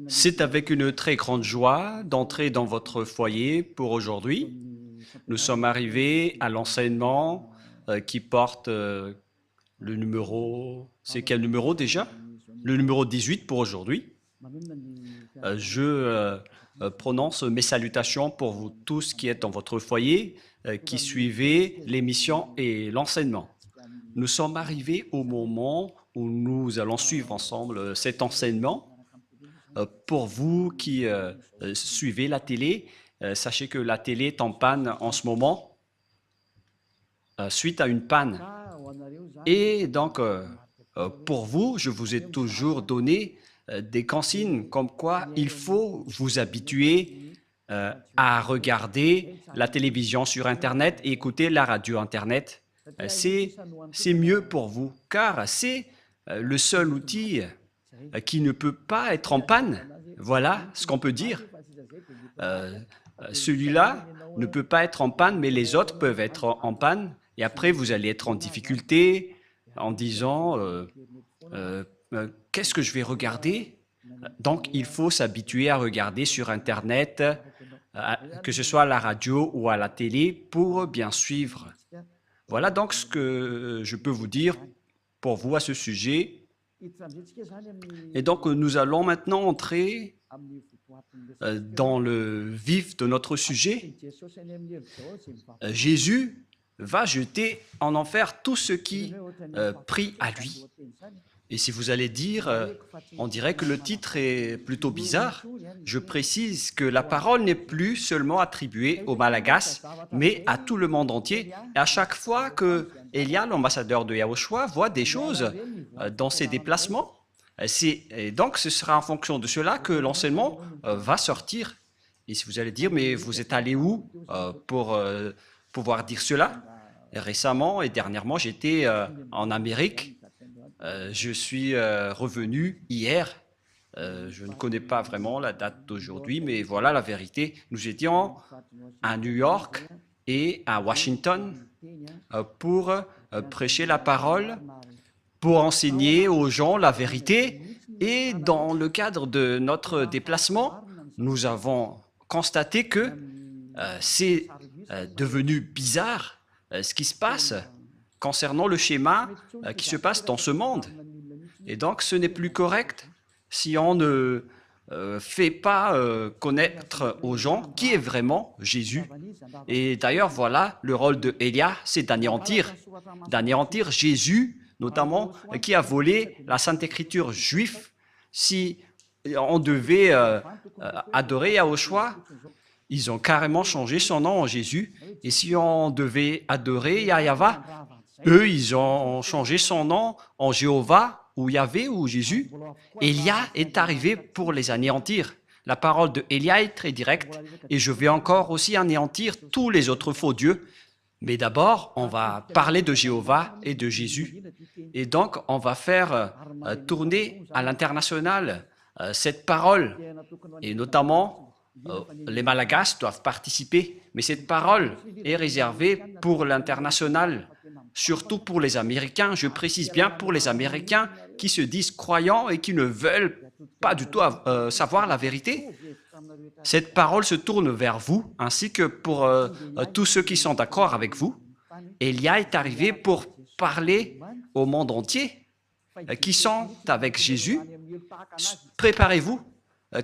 C'est avec une très grande joie d'entrer dans votre foyer pour aujourd'hui. Nous sommes arrivés à l'enseignement qui porte le numéro... C'est quel numéro déjà? Le numéro 18 pour aujourd'hui. Je prononce mes salutations pour vous tous qui êtes dans votre foyer, qui suivez l'émission et l'enseignement. Nous sommes arrivés au moment où nous allons suivre ensemble cet enseignement. Pour vous qui suivez la télé, sachez que la télé est en panne en ce moment, suite à une panne. Et donc, pour vous, je vous ai toujours donné des consignes comme quoi il faut vous habituer à regarder la télévision sur Internet et écouter la radio Internet. C'est mieux pour vous, car c'est le seul outil qui ne peut pas être en panne. Voilà ce qu'on peut dire. Celui-là ne peut pas être en panne, mais les autres peuvent être en panne. Et après, vous allez être en difficulté en disant qu'est-ce que je vais regarder? Donc, il faut s'habituer à regarder sur Internet, que ce soit à la radio ou à la télé, pour bien suivre. Voilà donc ce que je peux vous dire pour vous à ce sujet. Et donc, nous allons maintenant entrer dans le vif de notre sujet. Jésus va jeter en enfer tous ceux qui prient à lui. Et si vous allez dire, on dirait que le titre est plutôt bizarre, je précise que la parole n'est plus seulement attribuée aux Malagasy, mais à tout le monde entier. Et à chaque fois que Elia, l'ambassadeur de Yahushua, voit des choses dans ses déplacements, et donc ce sera en fonction de cela que l'enseignement va sortir. Et si vous allez dire, mais vous êtes allé où pour pouvoir dire cela? Récemment et dernièrement, j'étais en Amérique. Je suis revenu hier. Je ne connais pas vraiment la date d'aujourd'hui, mais voilà la vérité. Nous étions à New York et à Washington pour prêcher la parole, pour enseigner aux gens la vérité. Et dans le cadre de notre déplacement, nous avons constaté que c'est devenu bizarre ce qui se passe concernant le schéma qui se passe dans ce monde. Et donc, ce n'est plus correct si on ne fait pas connaître aux gens qui est vraiment Jésus. Et d'ailleurs, voilà, le rôle de Élia, c'est d'anéantir Jésus, notamment, qui a volé la Sainte Écriture juive. Si on devait adorer Yahushua, ils ont carrément changé son nom en Jésus. Et si on devait adorer Yahva, eux, ils ont changé son nom en Jéhovah, ou Yahvé, ou Jésus. Élia est arrivé pour les anéantir. La parole de Élia est très directe, et je vais encore aussi anéantir tous les autres faux dieux. Mais d'abord, on va parler de Jéhovah et de Jésus. Et donc, on va faire tourner à l'international cette parole, et notamment, les Malagasy doivent participer, mais cette parole est réservée pour l'international, surtout pour les Américains. Je précise bien pour les Américains qui se disent croyants et qui ne veulent pas du tout savoir la vérité. Cette parole se tourne vers vous, ainsi que pour tous ceux qui sont d'accord avec vous. Élia est arrivé pour parler au monde entier, qui sont avec Jésus. Préparez-vous,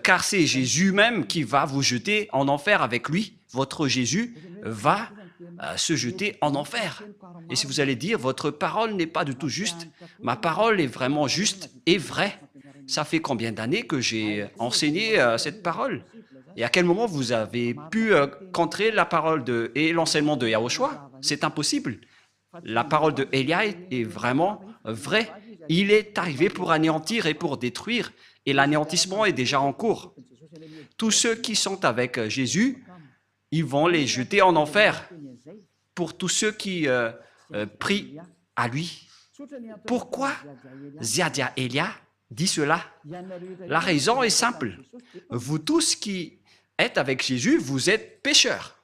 car c'est Jésus même qui va vous jeter en enfer avec lui. Votre Jésus va se jeter en enfer. Et si vous allez dire, votre parole n'est pas du tout juste, ma parole est vraiment juste et vraie. Ça fait combien d'années que j'ai enseigné cette parole? Et à quel moment vous avez pu contrer la parole et l'enseignement de Yahushua? C'est impossible. La parole de Élia est vraiment vraie. Il est arrivé pour anéantir et pour détruire, et l'anéantissement est déjà en cours. Tous ceux qui sont avec Jésus, ils vont les jeter en enfer. Pour tous ceux qui prient à lui. Pourquoi Ziadia Elia dit cela? La raison est simple. Vous tous qui êtes avec Jésus, vous êtes pécheurs.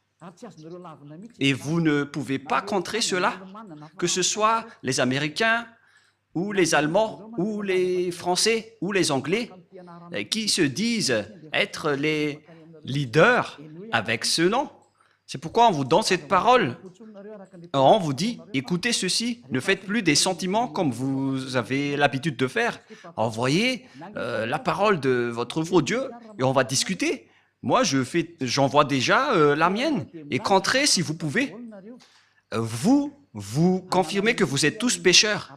Et vous ne pouvez pas contrer cela, que ce soit les Américains, ou les Allemands, ou les Français, ou les Anglais, qui se disent être les leaders avec ce nom. C'est pourquoi on vous donne cette parole. On vous dit, écoutez ceci, ne faites plus des sentiments comme vous avez l'habitude de faire. Envoyez la parole de votre faux Dieu et on va discuter. Moi, j'envoie déjà la mienne. Et qu'entrez si vous pouvez. Vous confirmez que vous êtes tous pécheurs.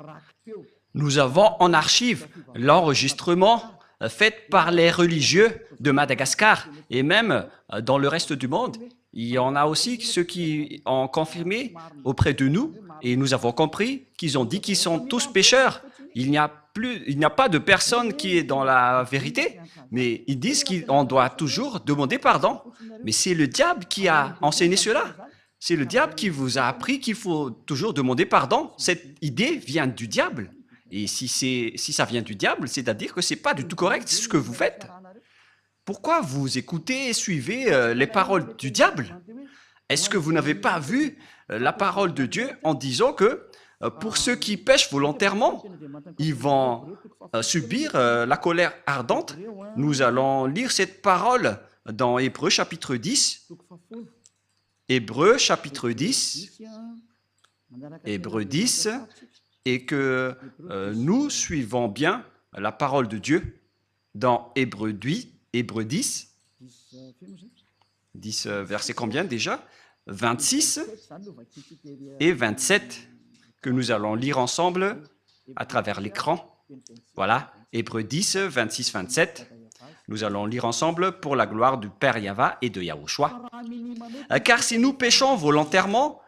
Nous avons en archive l'enregistrement fait par les religieux de Madagascar et même dans le reste du monde. Il y en a aussi ceux qui ont confirmé auprès de nous et nous avons compris qu'ils ont dit qu'ils sont tous pécheurs. Il n'y a pas de personne qui est dans la vérité, mais ils disent qu'on doit toujours demander pardon. Mais c'est le diable qui a enseigné cela. C'est le diable qui vous a appris qu'il faut toujours demander pardon. Cette idée vient du diable. Et si ça vient du diable, c'est-à-dire que ce n'est pas du tout correct ce que vous faites. Pourquoi vous écoutez et suivez les paroles du diable? Est-ce que vous n'avez pas vu la parole de Dieu en disant que pour ceux qui pêchent volontairement, ils vont subir la colère ardente? Nous allons lire cette parole dans Hébreux chapitre 10. Hébreux chapitre 10. Hébreux 10. Et que nous suivons bien la parole de Dieu dans Hébreux 10. Hébreux 10, 10 verset combien déjà? 26 et 27 que nous allons lire ensemble à travers l'écran. Voilà, Hébreux 10, 26, 27. Nous allons lire ensemble pour la gloire du Père Yahva et de Yahushua. Car si nous péchons volontairement,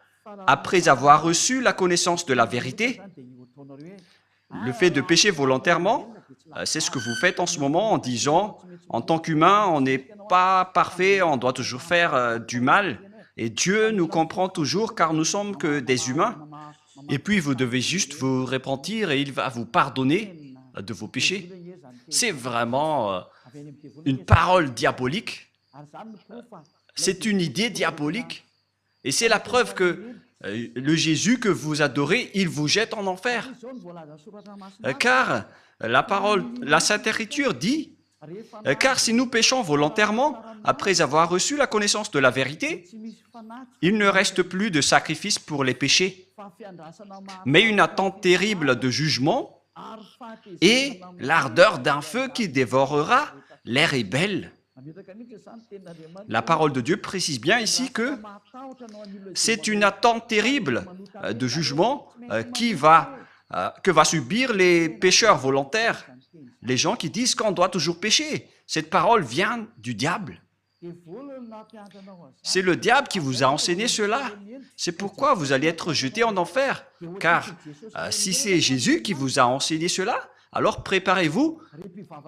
après avoir reçu la connaissance de la vérité, le fait de pécher volontairement, c'est ce que vous faites en ce moment en disant, en tant qu'humain, on n'est pas parfait, on doit toujours faire du mal. Et Dieu nous comprend toujours car nous sommes que des humains. Et puis vous devez juste vous repentir et il va vous pardonner de vos péchés. C'est vraiment une parole diabolique. C'est une idée diabolique. Et c'est la preuve que le Jésus que vous adorez, il vous jette en enfer. Car la parole, la Sainte Écriture dit, car si nous péchons volontairement, après avoir reçu la connaissance de la vérité, il ne reste plus de sacrifice pour les péchés, mais une attente terrible de jugement et l'ardeur d'un feu qui dévorera les rebelles. La parole de Dieu précise bien ici que c'est une attente terrible de jugement que va subir les pécheurs volontaires, les gens qui disent qu'on doit toujours pécher. Cette parole vient du diable. C'est le diable qui vous a enseigné cela. C'est pourquoi vous allez être jetés en enfer. Car si c'est Jésus qui vous a enseigné cela, alors préparez-vous,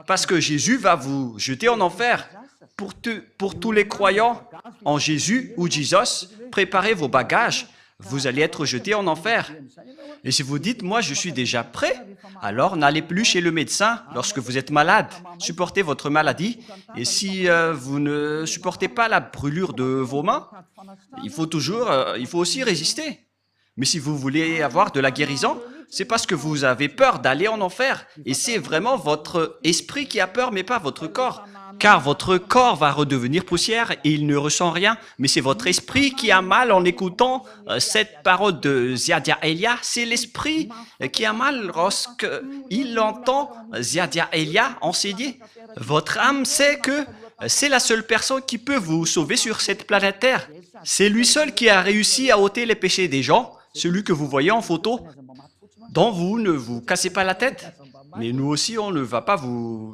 parce que Jésus va vous jeter en enfer. Pour tous les croyants en Jésus ou Jesus, préparez vos bagages. Vous allez être jetés en enfer. Et si vous dites, moi je suis déjà prêt, alors n'allez plus chez le médecin lorsque vous êtes malade. Supportez votre maladie. Et si vous ne supportez pas la brûlure de vos mains, il faut aussi résister. Mais si vous voulez avoir de la guérison, c'est parce que vous avez peur d'aller en enfer. Et c'est vraiment votre esprit qui a peur, mais pas votre corps. Car votre corps va redevenir poussière et il ne ressent rien. Mais c'est votre esprit qui a mal en écoutant cette parole de Ziadia Elia. C'est l'esprit qui a mal lorsqu'il entend Ziadia Elia enseigner. Votre âme sait que c'est la seule personne qui peut vous sauver sur cette planète Terre. C'est lui seul qui a réussi à ôter les péchés des gens, celui que vous voyez en photo, dont vous ne vous cassez pas la tête. Mais nous aussi, on ne va pas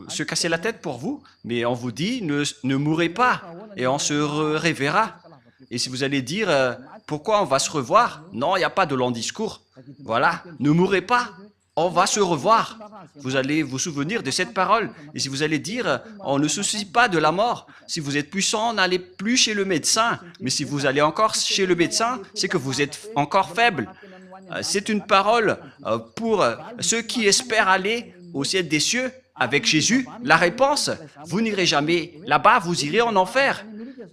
se casser la tête pour vous, mais on vous dit, ne mourrez pas, et on se reverra. Et si vous allez dire, pourquoi on va se revoir? Non, il n'y a pas de long discours. Voilà, ne mourrez pas, on va se revoir. Vous allez vous souvenir de cette parole. Et si vous allez dire, on ne se soucie pas de la mort. Si vous êtes puissant, n'allez plus chez le médecin. Mais si vous allez encore chez le médecin, c'est que vous êtes encore faible. C'est une parole pour ceux qui espèrent aller au ciel des cieux avec Jésus. La réponse, vous n'irez jamais là-bas, vous irez en enfer.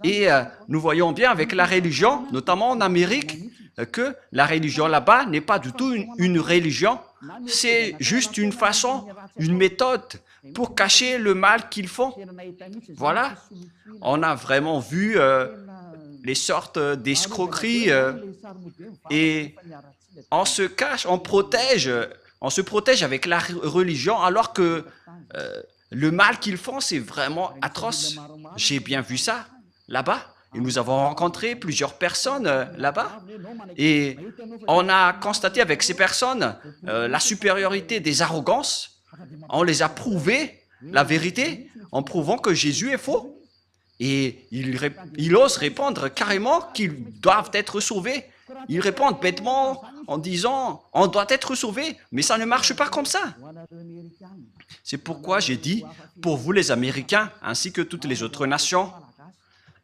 Et nous voyons bien avec la religion, notamment en Amérique, que la religion là-bas n'est pas du tout une religion, c'est juste une façon, une méthode pour cacher le mal qu'ils font. Voilà, on a vraiment vu les sortes d'escroqueries et on se cache, on se protège avec la religion alors que le mal qu'ils font, c'est vraiment atroce. J'ai bien vu ça là-bas. Et nous avons rencontré plusieurs personnes là-bas et on a constaté avec ces personnes la supériorité des arrogances. On les a prouvé la vérité en prouvant que Jésus est faux. Et ils osent répondre carrément qu'ils doivent être sauvés. Ils répondent bêtement en disant « on doit être sauvé », mais ça ne marche pas comme ça. C'est pourquoi j'ai dit, pour vous les Américains, ainsi que toutes les autres nations,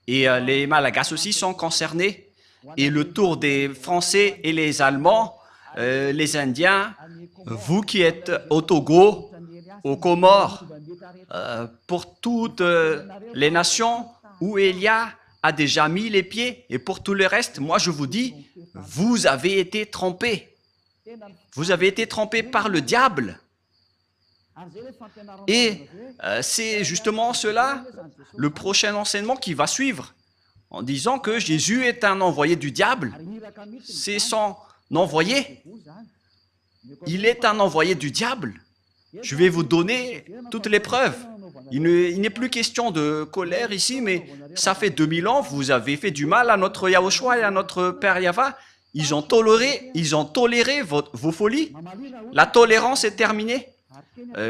et les Malagas aussi sont concernés, et le tour des Français et les Allemands, les Indiens, vous qui êtes au Togo, aux Comores, pour toutes les nations où Élia a déjà mis les pieds, et pour tout le reste, moi je vous dis, vous avez été trompés. Vous avez été trompés par le diable. Et c'est justement cela, le prochain enseignement qui va suivre, en disant que Jésus est un envoyé du diable. C'est son envoyé. Il est un envoyé du diable. Je vais vous donner toutes les preuves. Il n'est plus question de colère ici, mais ça fait 2000 ans, vous avez fait du mal à notre Yahushua et à notre Père Yahva. Ils ont toléré vos folies. La tolérance est terminée.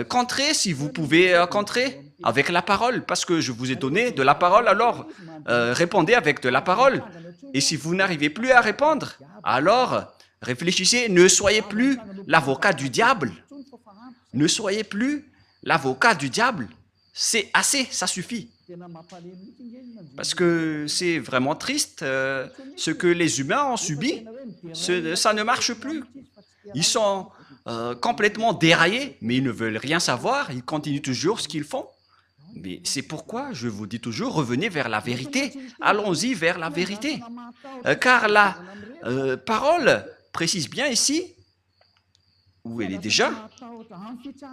Contrez si vous pouvez contrer avec la parole, parce que je vous ai donné de la parole, alors répondez avec de la parole. Et si vous n'arrivez plus à répondre, alors réfléchissez, ne soyez plus l'avocat du diable. Ne soyez plus l'avocat du diable. C'est assez, ça suffit. Parce que c'est vraiment triste, ce que les humains ont subi, ça ne marche plus. Ils sont complètement déraillés, mais ils ne veulent rien savoir, ils continuent toujours ce qu'ils font. Mais c'est pourquoi je vous dis toujours, revenez vers la vérité, allons-y vers la vérité. Car la parole précise bien ici, où elle est déjà,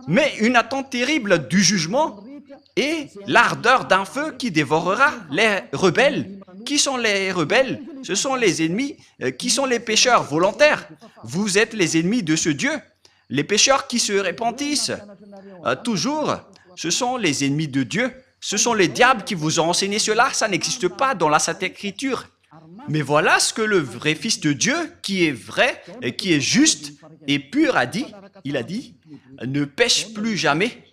mais une attente terrible du jugement et l'ardeur d'un feu qui dévorera les rebelles. Qui sont les rebelles? Ce sont les ennemis, qui sont les pécheurs volontaires. Vous êtes les ennemis de ce Dieu. Les pécheurs qui se repentissent toujours, ce sont les ennemis de Dieu. Ce sont les diables qui vous ont enseigné cela. Ça n'existe pas dans la Sainte Écriture. Mais voilà ce que le vrai Fils de Dieu, qui est vrai, et qui est juste et pur, a dit. Il a dit, ne pêche plus jamais.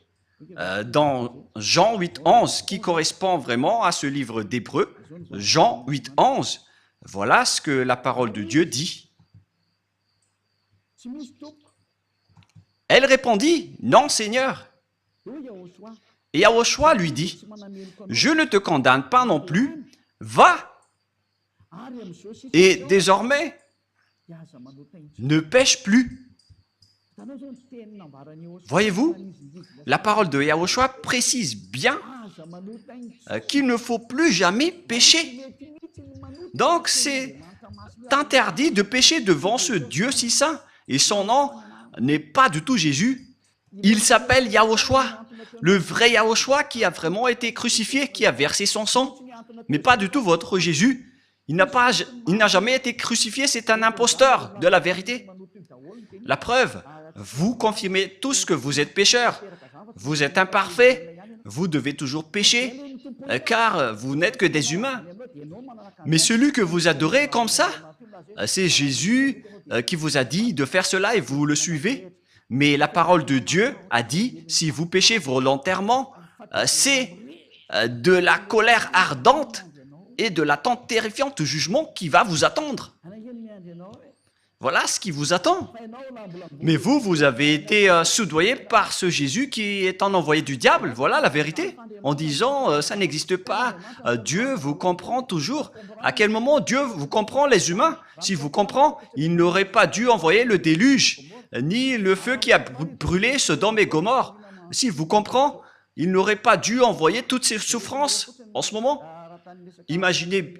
Dans Jean 8,11, qui correspond vraiment à ce livre d'Hébreux, Jean 8,11, voilà ce que la parole de Dieu dit. Elle répondit, non Seigneur. Et Yahushua lui dit, je ne te condamne pas non plus, va. Et désormais, ne pêche plus. Voyez-vous, la parole de Yahushua précise bien qu'il ne faut plus jamais pécher. Donc, c'est interdit de pécher devant ce Dieu si saint. Et son nom n'est pas du tout Jésus. Il s'appelle Yahushua, le vrai Yahushua qui a vraiment été crucifié, qui a versé son sang. Mais pas du tout votre Jésus. Il n'a jamais été crucifié, c'est un imposteur de la vérité. La preuve, vous confirmez tous que vous êtes pécheurs. Vous êtes imparfaits, vous devez toujours pécher, car vous n'êtes que des humains. Mais celui que vous adorez comme ça, c'est Jésus qui vous a dit de faire cela et vous le suivez. Mais la parole de Dieu a dit, si vous péchez volontairement, c'est de la colère ardente et de l'attente terrifiante du jugement qui va vous attendre. Voilà ce qui vous attend. Mais vous avez été soudoyé par ce Jésus qui est un envoyé du diable. Voilà la vérité. En disant, ça n'existe pas. Dieu vous comprend toujours. À quel moment Dieu vous comprend, les humains? S'il vous comprend, il n'aurait pas dû envoyer le déluge, ni le feu qui a brûlé Sodome et Gomorrhe. S'il vous comprend, il n'aurait pas dû envoyer toutes ces souffrances en ce moment. Imaginez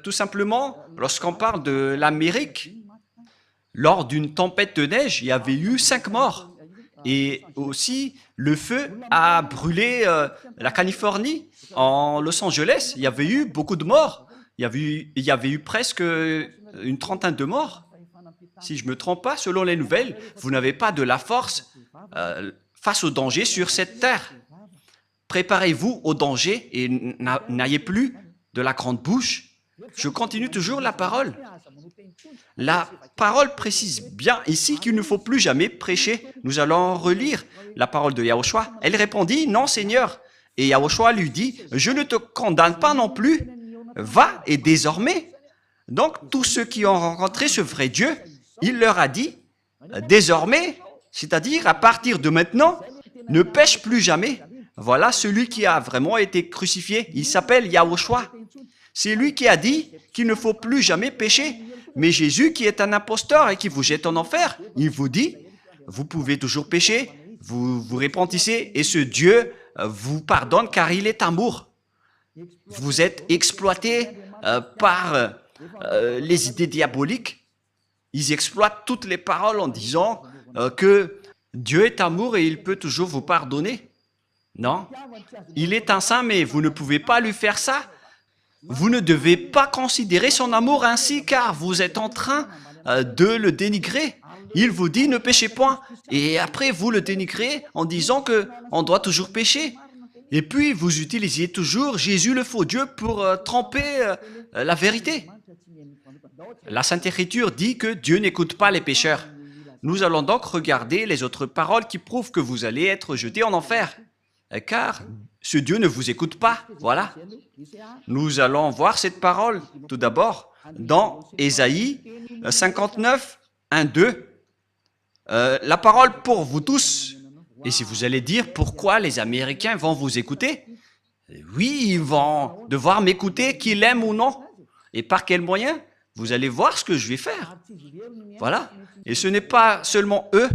tout simplement, lorsqu'on parle de l'Amérique, lors d'une tempête de neige, il y avait eu 5 morts. Et aussi, le feu a brûlé la Californie. En Los Angeles, il y avait eu beaucoup de morts. Il y avait eu presque une trentaine de morts. Si je ne me trompe pas, selon les nouvelles, vous n'avez pas de la force face au danger sur cette terre. Préparez-vous au danger et n'ayez plus de la grande bouche. Je continue toujours la parole. La parole précise bien ici qu'il ne faut plus jamais prêcher. Nous allons relire la parole de Yahushua. Elle répondit, « Non, Seigneur. » Et Yahushua lui dit, « Je ne te condamne pas non plus. Va et désormais. » Donc, tous ceux qui ont rencontré ce vrai Dieu, il leur a dit, « Désormais, c'est-à-dire à partir de maintenant, ne pêche plus jamais. » Voilà celui qui a vraiment été crucifié. Il s'appelle Yahushua. C'est lui qui a dit qu'il ne faut plus jamais pécher. Mais Jésus, qui est un imposteur et qui vous jette en enfer, il vous dit, vous pouvez toujours pécher, vous vous repentissez et ce Dieu vous pardonne car il est amour. Vous êtes exploité par les idées diaboliques. Ils exploitent toutes les paroles en disant que Dieu est amour et il peut toujours vous pardonner. Non, il est un saint, mais vous ne pouvez pas lui faire ça. Vous ne devez pas considérer son amour ainsi, car vous êtes en train de le dénigrer. Il vous dit, ne péchez point. Et après, vous le dénigrez en disant qu'on doit toujours pécher. Et puis, vous utilisiez toujours Jésus le faux Dieu pour tromper la vérité. La Sainte Écriture dit que Dieu n'écoute pas les pécheurs. Nous allons donc regarder les autres paroles qui prouvent que vous allez être jetés en enfer. Car ce Dieu ne vous écoute pas. Voilà. Nous allons voir cette parole tout d'abord dans Ésaïe 59, 1, 2. La parole pour vous tous. Et si vous allez dire pourquoi les Américains vont vous écouter, oui, ils vont devoir m'écouter, qu'ils l'aiment ou non. Et par quel moyen? Vous allez voir ce que je vais faire. Voilà. Et ce n'est pas seulement eux.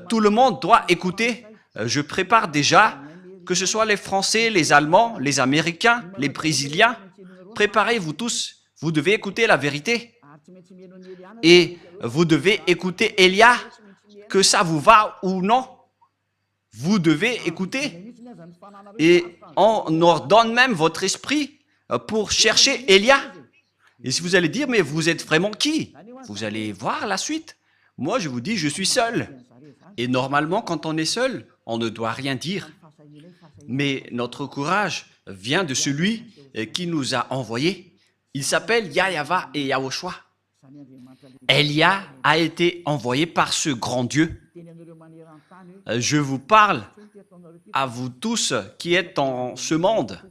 Tout le monde doit écouter. Je prépare déjà, que ce soit les Français, les Allemands, les Américains, les Brésiliens. Préparez-vous tous. Vous devez écouter la vérité. Et vous devez écouter Élia, que ça vous va ou non. Vous devez écouter. Et on ordonne même votre esprit pour chercher Élia. Et si vous allez dire, mais vous êtes vraiment qui? Vous allez voir la suite. Moi, je vous dis, je suis seul. Et normalement, quand on est seul, on ne doit rien dire. Mais notre courage vient de celui qui nous a envoyés. Il s'appelle Yahava et Yahushua. Élia a été envoyé par ce grand Dieu. Je vous parle à vous tous qui êtes dans ce monde.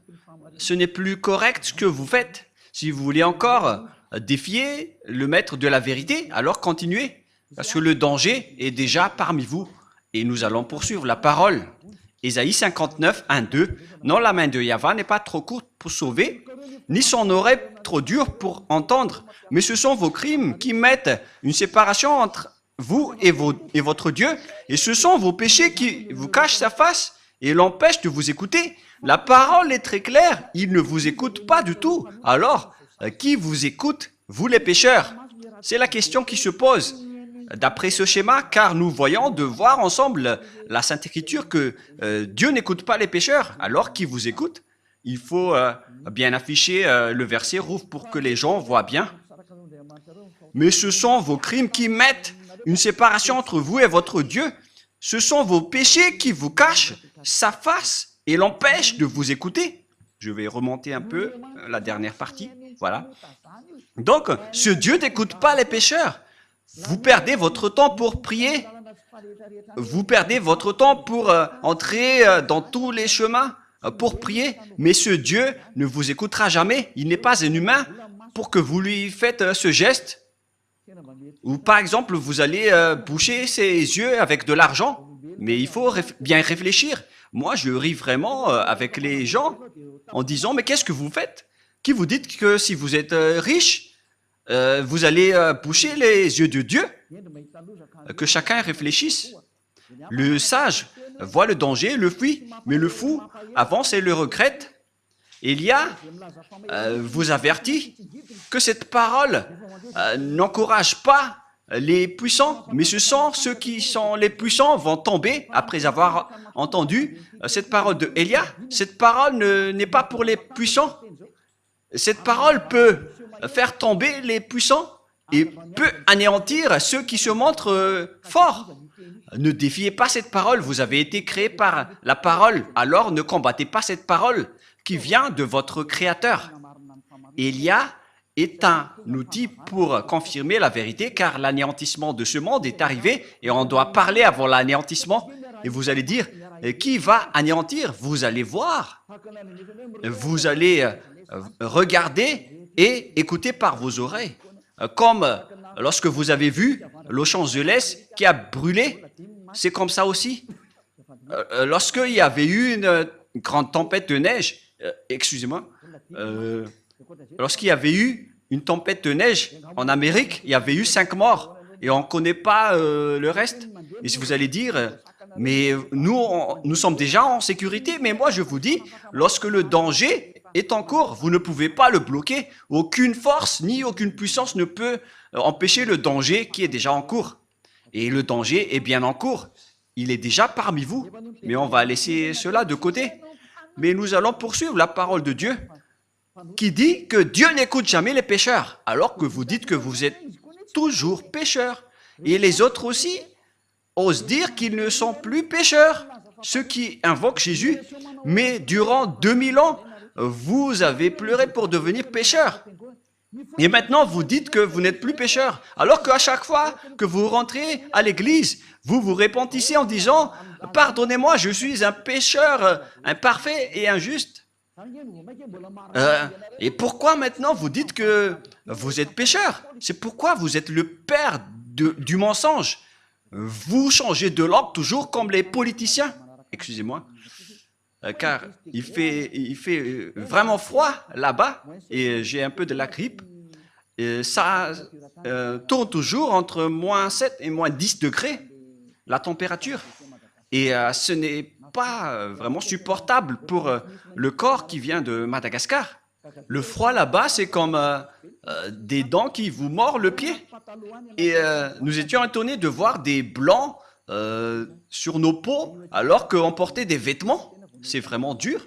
Ce n'est plus correct ce que vous faites. Si vous voulez encore défier le maître de la vérité, alors continuez. Parce que le danger est déjà parmi vous. Et nous allons poursuivre la parole. Ésaïe 59, 1, 2. Non, la main de Yahva n'est pas trop courte pour sauver, ni son oreille trop dure pour entendre. Mais ce sont vos crimes qui mettent une séparation entre vous et votre Dieu. Et ce sont vos péchés qui vous cachent sa face et l'empêchent de vous écouter. La parole est très claire. Il ne vous écoute pas du tout. Alors, qui vous écoute? Vous les pécheurs. C'est la question qui se pose. D'après ce schéma, car nous voyons de voir ensemble la Sainte Écriture que Dieu n'écoute pas les pécheurs. Alors, qui vous écoute? Il faut bien afficher le verset rouge pour que les gens voient bien. Mais ce sont vos crimes qui mettent une séparation entre vous et votre Dieu. Ce sont vos péchés qui vous cachent sa face et l'empêchent de vous écouter. Je vais remonter un peu la dernière partie. Voilà. Donc, ce Dieu n'écoute pas les pécheurs. Vous perdez votre temps pour prier. Vous perdez votre temps pour entrer dans tous les chemins pour prier. Mais ce Dieu ne vous écoutera jamais. Il n'est pas un humain pour que vous lui faites ce geste. Ou par exemple, vous allez boucher ses yeux avec de l'argent. Mais il faut bien réfléchir. Moi, je ris vraiment avec les gens en disant, mais qu'est-ce que vous faites? Qui vous dites que si vous êtes riche, vous allez boucher les yeux de Dieu? Que chacun réfléchisse. Le sage voit le danger, le fuit, mais le fou avance et le regrette. Élia vous avertit que cette parole n'encourage pas les puissants, mais ce sont ceux qui sont les puissants vont tomber après avoir entendu cette parole de Élia. Cette parole n'est pas pour les puissants. Cette parole peut faire tomber les puissants et peut anéantir ceux qui se montrent forts. Ne défiez pas cette parole, vous avez été créé par la parole, alors ne combattez pas cette parole qui vient de votre Créateur. Élia est un outil pour confirmer la vérité, car l'anéantissement de ce monde est arrivé et on doit parler avant l'anéantissement. Et vous allez dire, qui va anéantir? Vous allez voir, vous allez regarder et écouter par vos oreilles. Comme lorsque vous avez vu Los Angeles qui a brûlé, c'est comme ça aussi. Lorsqu'il y avait eu une grande tempête de neige, excusez-moi, lorsqu'il y avait eu une tempête de neige en Amérique, il y avait eu 5 morts et on ne connaît pas le reste. Et si vous allez dire, mais nous sommes déjà en sécurité, mais moi je vous dis, lorsque le danger est en cours, vous ne pouvez pas le bloquer. Aucune force ni aucune puissance ne peut empêcher le danger qui est déjà en cours. Et le danger est bien en cours. Il est déjà parmi vous. Mais on va laisser cela de côté. Mais nous allons poursuivre la parole de Dieu qui dit que Dieu n'écoute jamais les pécheurs, alors que vous dites que vous êtes toujours pécheurs. Et les autres aussi osent dire qu'ils ne sont plus pécheurs, ceux qui invoquent Jésus. Mais durant 2000 ans, vous avez pleuré pour devenir pécheur. Et maintenant, vous dites que vous n'êtes plus pécheur. Alors qu'à chaque fois que vous rentrez à l'église, vous vous repentissez en disant « Pardonnez-moi, je suis un pécheur imparfait et injuste. » Et pourquoi maintenant vous dites que vous êtes pécheur? C'est pourquoi vous êtes le père du mensonge. Vous changez de langue toujours comme les politiciens. Excusez-moi. Car il fait vraiment froid là-bas et j'ai un peu de la grippe. Et ça tourne toujours entre moins 7 et moins 10 degrés, la température. Et ce n'est pas vraiment supportable pour le corps qui vient de Madagascar. Le froid là-bas, c'est comme des dents qui vous mordent le pied. Et nous étions étonnés de voir des blancs sur nos peaux alors qu'on portait des vêtements. C'est vraiment dur.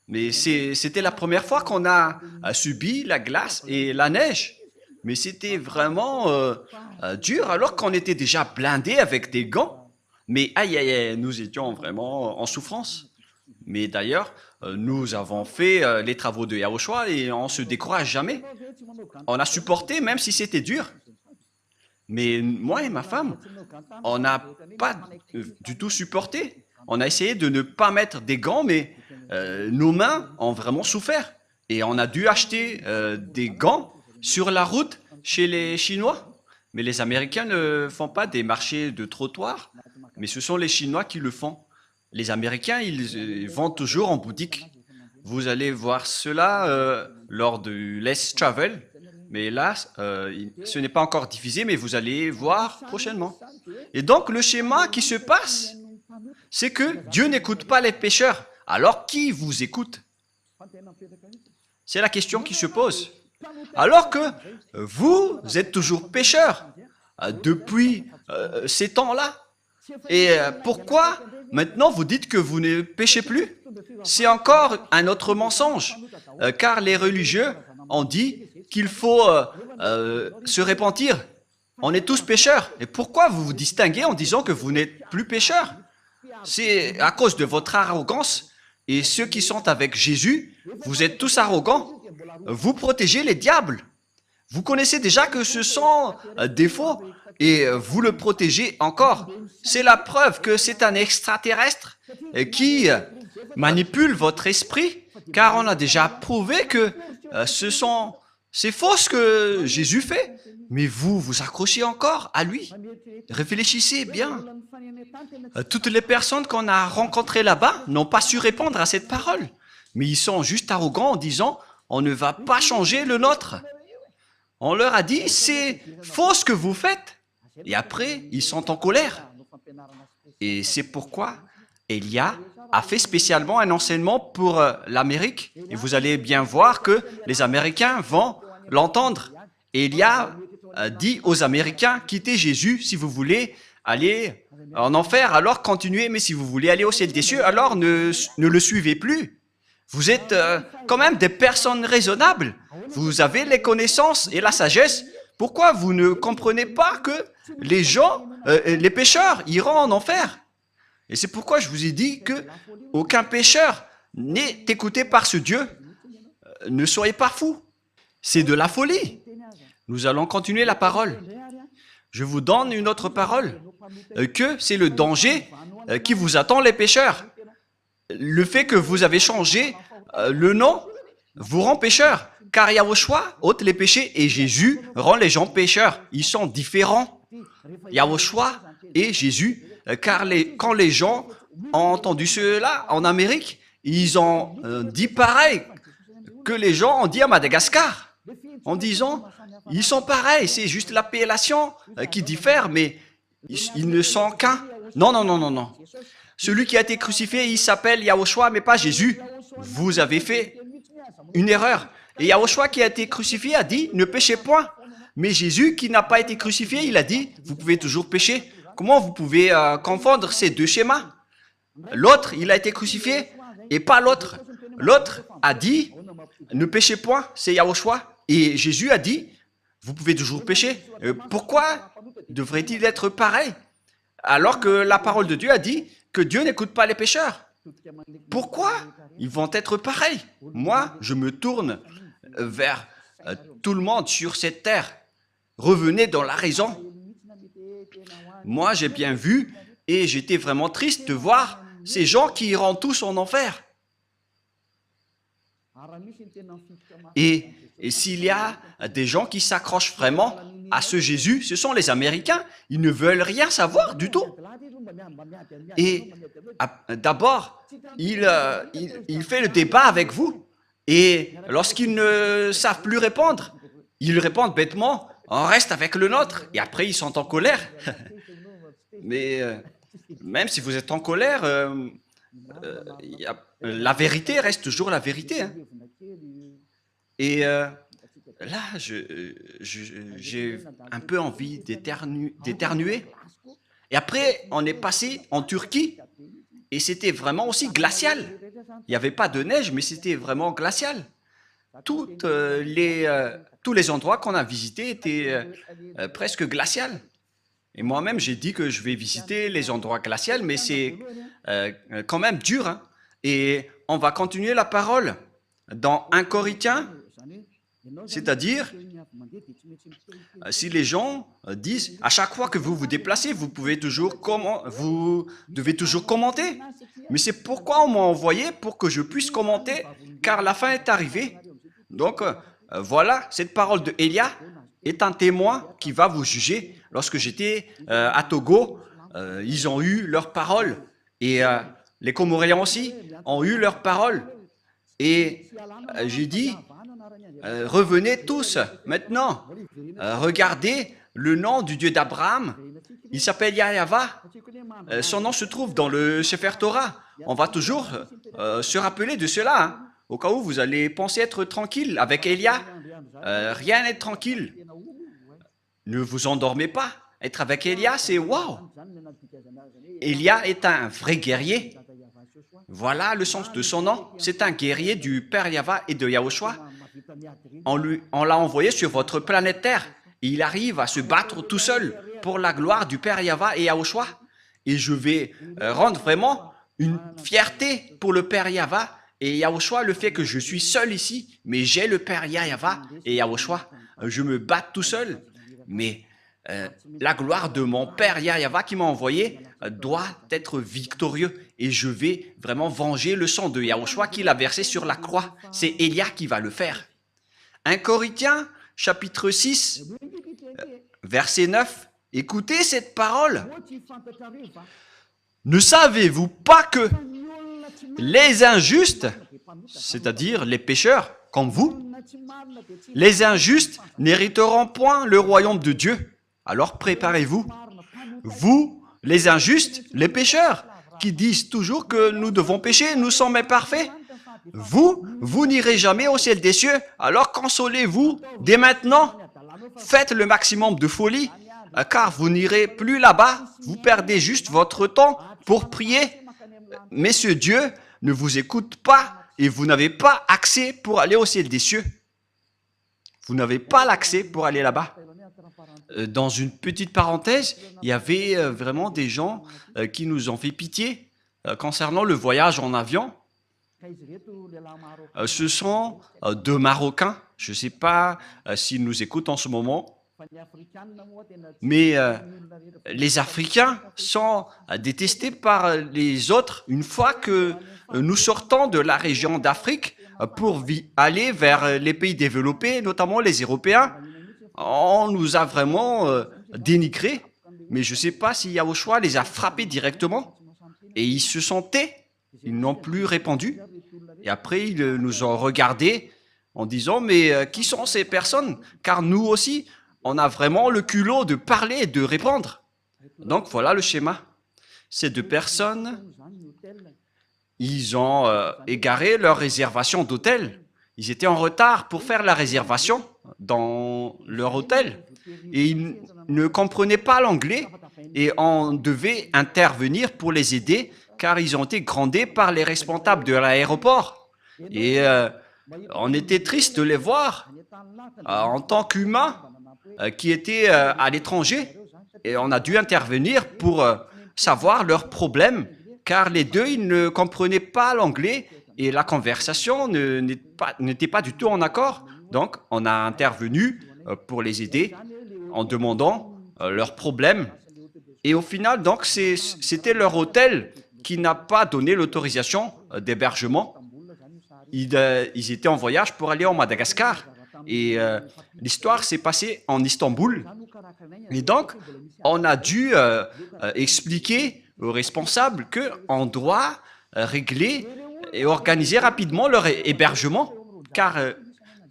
Mais c'était la première fois qu'on a subi la glace et la neige. Mais c'était vraiment dur alors qu'on était déjà blindés avec des gants. Mais aïe, aïe, aïe, nous étions vraiment en souffrance. Mais d'ailleurs, nous avons fait les travaux de Yahushua et on ne se décourage jamais. On a supporté même si c'était dur. Mais moi et ma femme, on n'a pas du tout supporté. On a essayé de ne pas mettre des gants, mais nos mains ont vraiment souffert. Et on a dû acheter des gants sur la route chez les Chinois. Mais les Américains ne font pas des marchés de trottoir, mais ce sont les Chinois qui le font. Les Américains, ils vendent toujours en boutique. Vous allez voir cela lors du Let's Travel. Mais là, ce n'est pas encore diffusé, mais vous allez voir prochainement. Et donc, le schéma qui se passe, c'est que Dieu n'écoute pas les pécheurs. Alors, qui vous écoute? C'est la question qui se pose. Alors que vous êtes toujours pécheurs depuis ces temps-là. Et pourquoi maintenant vous dites que vous ne péchez plus? C'est encore un autre mensonge, car les religieux ont dit qu'il faut se repentir. On est tous pécheurs. Et pourquoi vous vous distinguez en disant que vous n'êtes plus pécheurs? C'est à cause de votre arrogance. Et ceux qui sont avec Jésus, vous êtes tous arrogants. Vous protégez les diables. Vous connaissez déjà que ce sont des faux et vous le protégez encore. C'est la preuve que c'est un extraterrestre qui manipule votre esprit, car on a déjà prouvé que c'est faux ce que Jésus fait. Mais vous vous accrochez encore à lui. Réfléchissez bien. Toutes les personnes qu'on a rencontrées là-bas n'ont pas su répondre à cette parole. Mais ils sont juste arrogants en disant « on ne va pas changer le nôtre ». On leur a dit « c'est faux ce que vous faites ». Et après, ils sont en colère. Et c'est pourquoi Élia a fait spécialement un enseignement pour l'Amérique. Et vous allez bien voir que les Américains vont l'entendre. Élia dit aux Américains, quittez Jésus si vous voulez aller en enfer, alors continuez, mais si vous voulez aller au ciel des cieux, alors ne le suivez plus. Vous êtes quand même des personnes raisonnables. Vous avez les connaissances et la sagesse. Pourquoi vous ne comprenez pas que les gens, les pécheurs, iront en enfer? Et c'est pourquoi je vous ai dit que aucun pécheur n'est écouté par ce Dieu. Ne soyez pas fous. C'est de la folie. Nous allons continuer la parole. Je vous donne une autre parole, que c'est le danger qui vous attend, les pécheurs. Le fait que vous avez changé le nom vous rend pécheur, car Yahushua ôte les péchés et Jésus rend les gens pécheurs. Ils sont différents, Yahushua et Jésus, car quand les gens ont entendu cela en Amérique, ils ont dit pareil que les gens ont dit à Madagascar, en disant, ils sont pareils, c'est juste l'appellation qui diffère, mais ils ne sont qu'un. Non, non, non, non, non. Celui qui a été crucifié, il s'appelle Yahushua, mais pas Jésus. Vous avez fait une erreur. Et Yahushua qui a été crucifié a dit, ne péchez point. Mais Jésus qui n'a pas été crucifié, il a dit, vous pouvez toujours pécher. Comment vous pouvez confondre ces deux schémas? L'autre, il a été crucifié et pas l'autre. L'autre a dit, ne péchez point, c'est Yahushua. Et Jésus a dit, vous pouvez toujours pécher. Pourquoi devrait-il être pareil? Alors que la parole de Dieu a dit que Dieu n'écoute pas les pécheurs. Pourquoi ils vont être pareils? Moi, je me tourne vers tout le monde sur cette terre. Revenez dans la raison. Moi, j'ai bien vu et j'étais vraiment triste de voir ces gens qui iront tous en enfer. Et s'il y a des gens qui s'accrochent vraiment à ce Jésus, ce sont les Américains. Ils ne veulent rien savoir du tout. Et d'abord, il fait le débat avec vous. Et lorsqu'ils ne savent plus répondre, ils répondent bêtement, on reste avec le nôtre. Et après, ils sont en colère. Mais même si vous êtes en colère, la vérité reste toujours la vérité. Hein. Et là, j'ai un peu envie d'éternuer. Et après, on est passé en Turquie et c'était vraiment aussi glacial. Il n'y avait pas de neige, mais c'était vraiment glacial. Tous les endroits qu'on a visités étaient presque glaciales. Et moi-même, j'ai dit que je vais visiter les endroits glaciaux, mais c'est quand même dur. Hein. Et on va continuer la parole dans 1 Corinthiens, c'est-à-dire, si les gens disent, à chaque fois que vous vous déplacez, vous devez toujours commenter. Mais c'est pourquoi on m'a envoyé pour que je puisse commenter, car la fin est arrivée. Donc, voilà, cette parole de Elia est un témoin qui va vous juger. Lorsque j'étais à Togo, ils ont eu leur parole. Et les Comoriens aussi ont eu leur parole. Et j'ai dit, revenez tous maintenant. Regardez le nom du Dieu d'Abraham. Il s'appelle Yahava. Son nom se trouve dans le Sefer Torah. On va toujours se rappeler de cela. Hein, au cas où vous allez penser être tranquille. Avec Elia, rien n'est tranquille. Ne vous endormez pas. Être avec Elia, c'est waouh. Elia est un vrai guerrier. Voilà le sens de son nom. C'est un guerrier du Père Yahva et de Yahushua. On l'a envoyé sur votre planète Terre. Et il arrive à se battre tout seul pour la gloire du Père Yahva et Yahushua. Et je vais rendre vraiment une fierté pour le Père Yahva et Yahushua, le fait que je suis seul ici, mais j'ai le Père Yahva et Yahushua. Je me bats tout seul, mais la gloire de mon Père Yahva qui m'a envoyé doit être victorieux. Et je vais vraiment venger le sang de Yahushua qu'il a versé sur la croix. C'est Elia qui va le faire. 1 Corinthiens, chapitre 6, verset 9. Écoutez cette parole. Ne savez-vous pas que les injustes, c'est-à-dire les pécheurs comme vous, les injustes n'hériteront point le royaume de Dieu. Alors préparez-vous. Vous, les injustes, les pécheurs, qui disent toujours que nous devons pécher, nous sommes imparfaits. Vous n'irez jamais au ciel des cieux, alors consolez-vous dès maintenant. faites le maximum de folie, car vous n'irez plus là-bas, vous perdez juste votre temps pour prier. Mais ce Dieu ne vous écoute pas et vous n'avez pas accès pour aller au ciel des cieux. Vous n'avez pas l'accès pour aller là-bas. Dans une petite parenthèse, il y avait vraiment des gens qui nous ont fait pitié concernant le voyage en avion. Ce sont deux Marocains, je ne sais pas s'ils nous écoutent en ce moment, mais les Africains sont détestés par les autres une fois que nous sortons de la région d'Afrique pour aller vers les pays développés, notamment les Européens. On nous a vraiment dénigrés, mais je ne sais pas si Yahushua les a frappés directement et ils se sont tais, ils n'ont plus répondu. Et après, ils nous ont regardés en disant « Mais qui sont ces personnes ?» Car nous aussi, on a vraiment le culot de parler et de répondre. Donc voilà le schéma. Ces deux personnes, ils ont égaré leur réservation d'hôtel. Ils étaient en retard pour faire la réservation dans leur hôtel. Et ils ne comprenaient pas l'anglais et on devait intervenir pour les aider car ils ont été grondés par les responsables de l'aéroport. Et on était triste de les voir en tant qu'humains qui étaient à l'étranger. Et on a dû intervenir pour savoir leurs problèmes, car les deux, ils ne comprenaient pas l'anglais et la conversation n'était pas du tout en accord. Donc, on a intervenu pour les aider en demandant leurs problèmes. Et au final, donc, c'était leur hôtel qui n'a pas donné l'autorisation d'hébergement. Ils étaient en voyage pour aller en Madagascar. Et l'histoire s'est passée en Istanbul. Et donc, on a dû expliquer aux responsables qu'on doit régler et organiser rapidement leur hébergement, car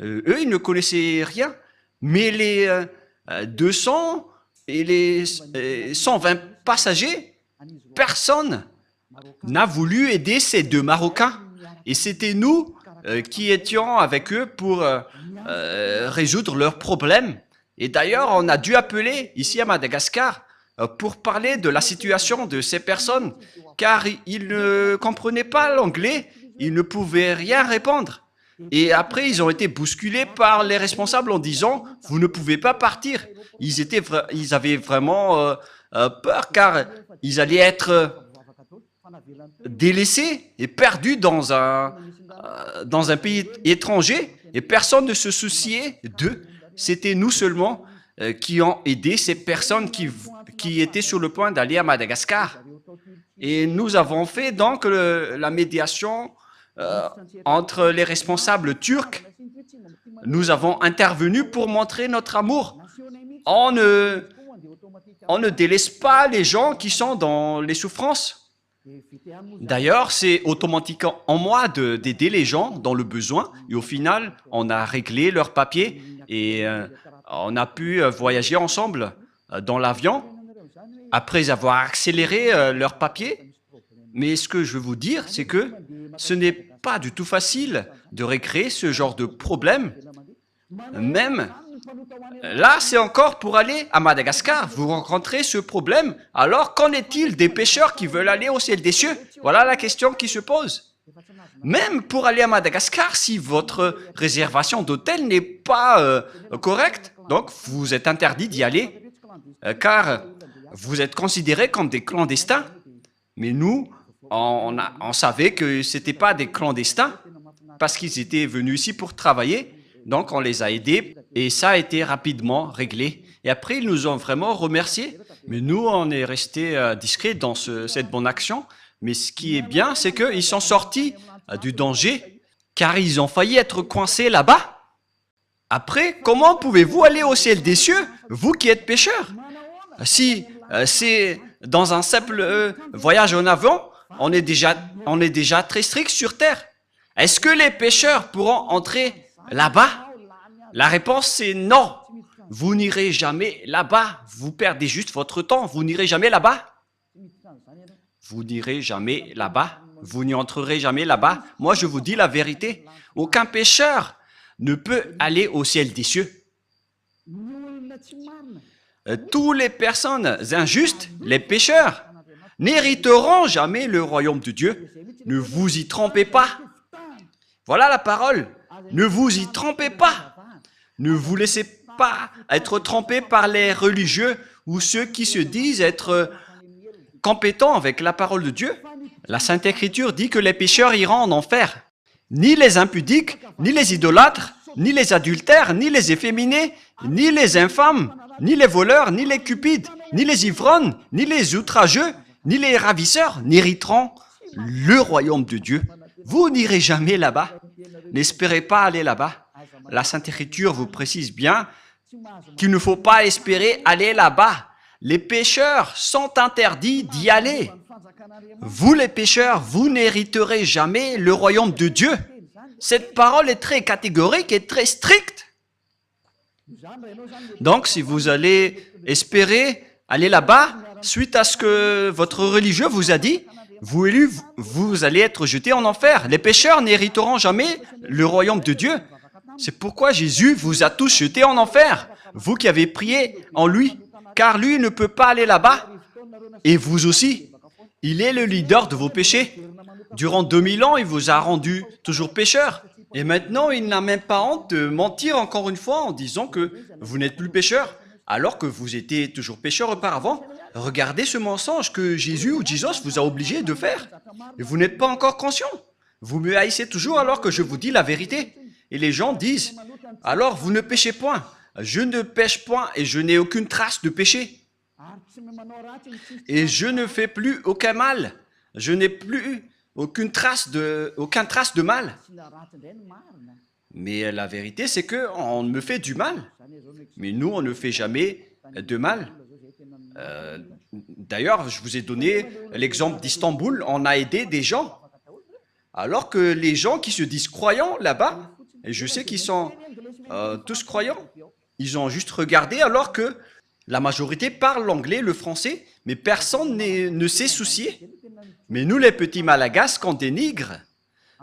eux, ils ne connaissaient rien. Mais les 200 et les 120 passagers, personne n'a voulu aider ces deux Marocains. Et c'était nous qui étions avec eux pour résoudre leurs problèmes. Et d'ailleurs, on a dû appeler ici à Madagascar pour parler de la situation de ces personnes, car ils ne comprenaient pas l'anglais, ils ne pouvaient rien répondre. Et après, ils ont été bousculés par les responsables en disant « Vous ne pouvez pas partir ». Ils avaient vraiment peur, car ils allaient être délaissés et perdus dans un pays étranger, et personne ne se souciait d'eux. C'était nous seulement qui ont aidé ces personnes qui étaient sur le point d'aller à Madagascar. Et nous avons fait donc la médiation entre les responsables turcs. Nous avons intervenu pour montrer notre amour. On ne délaisse pas les gens qui sont dans les souffrances. D'ailleurs, c'est automatique en moi d'aider les gens dans le besoin. Et au final, on a réglé leurs papiers et on a pu voyager ensemble dans l'avion après avoir accéléré leurs papiers. Mais ce que je veux vous dire, c'est que ce n'est pas du tout facile de régler ce genre de problème. Même là, c'est encore pour aller à Madagascar. Vous rencontrez ce problème. Alors, qu'en est-il des pêcheurs qui veulent aller au ciel des cieux? Voilà la question qui se pose. Même pour aller à Madagascar, si votre réservation d'hôtel n'est pas correcte, donc vous êtes interdit d'y aller, car vous êtes considérés comme des clandestins. Mais nous, on savait que ce n'étaient pas des clandestins, parce qu'ils étaient venus ici pour travailler. Donc, on les a aidés et ça a été rapidement réglé. Et après, ils nous ont vraiment remerciés. Mais nous, on est restés discrets dans cette bonne action. Mais ce qui est bien, c'est qu'ils sont sortis du danger, car ils ont failli être coincés là-bas. Après, comment pouvez-vous aller au ciel des cieux, vous qui êtes pécheurs? Si c'est dans un simple voyage en avion, on est déjà très strict sur terre. Est-ce que les pécheurs pourront entrer là-bas? La réponse c'est non. Vous n'irez jamais là-bas. Vous perdez juste votre temps. Vous n'irez jamais là-bas. Vous n'irez jamais là-bas. Vous n'y entrerez jamais là-bas. Moi, je vous dis la vérité. Aucun pécheur ne peut aller au ciel des cieux. Tous les personnes injustes, les pécheurs, n'hériteront jamais le royaume de Dieu. Ne vous y trompez pas. Voilà la parole. Ne vous y trompez pas. Ne vous laissez pas être trompés par les religieux ou ceux qui se disent être compétents avec la parole de Dieu. La Sainte Écriture dit que les pécheurs iront en enfer. Ni les impudiques, ni les idolâtres, ni les adultères, ni les efféminés, ni les infâmes, ni les voleurs, ni les cupides, ni les ivrognes, ni les outrageux, ni les ravisseurs n'hériteront le royaume de Dieu. Vous n'irez jamais là-bas. N'espérez pas aller là-bas. La Sainte Écriture vous précise bien qu'il ne faut pas espérer aller là-bas. Les pécheurs sont interdits d'y aller. Vous les pécheurs, vous n'hériterez jamais le royaume de Dieu. Cette parole est très catégorique et très stricte. Donc, si vous allez espérer aller là-bas, suite à ce que votre religieux vous a dit, vous allez être jeté en enfer. Les pécheurs n'hériteront jamais le royaume de Dieu. C'est pourquoi Jésus vous a tous jetés en enfer, vous qui avez prié en lui, car lui ne peut pas aller là-bas, et vous aussi. Il est le leader de vos péchés. Durant 2000 ans, il vous a rendu toujours pécheur. Et maintenant, il n'a même pas honte de mentir encore une fois en disant que vous n'êtes plus pécheur, alors que vous étiez toujours pécheur auparavant. Regardez ce mensonge que Jésus ou Jesus vous a obligé de faire. Et vous n'êtes pas encore conscient. Vous me haïssez toujours alors que je vous dis la vérité. Et les gens disent, alors vous ne péchez point. Je ne pêche point et je n'ai aucune trace de péché. Et je ne fais plus aucun mal. Je n'ai plus aucune trace de mal. Mais la vérité, c'est qu'on me fait du mal. Mais nous, on ne fait jamais de mal. D'ailleurs, je vous ai donné l'exemple d'Istanbul. On a aidé des gens. Alors que les gens qui se disent croyants là-bas, et je sais qu'ils sont tous croyants, ils ont juste regardé alors que la majorité parle l'anglais, le français, mais personne ne s'est soucié. Mais nous, les petits Malagasy, qu'on dénigre,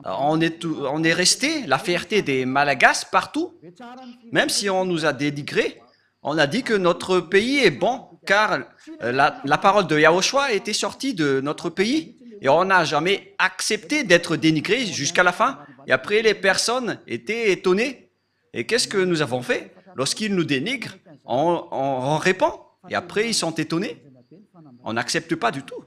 on est resté la fierté des Malagasy partout. Même si on nous a dénigrés, on a dit que notre pays est bon, car la parole de Yahushua était sortie de notre pays. Et on n'a jamais accepté d'être dénigré jusqu'à la fin. Et après, les personnes étaient étonnées. Et qu'est-ce que nous avons fait? Lorsqu'ils nous dénigrent, on répond. Et après, ils sont étonnés. On n'accepte pas du tout.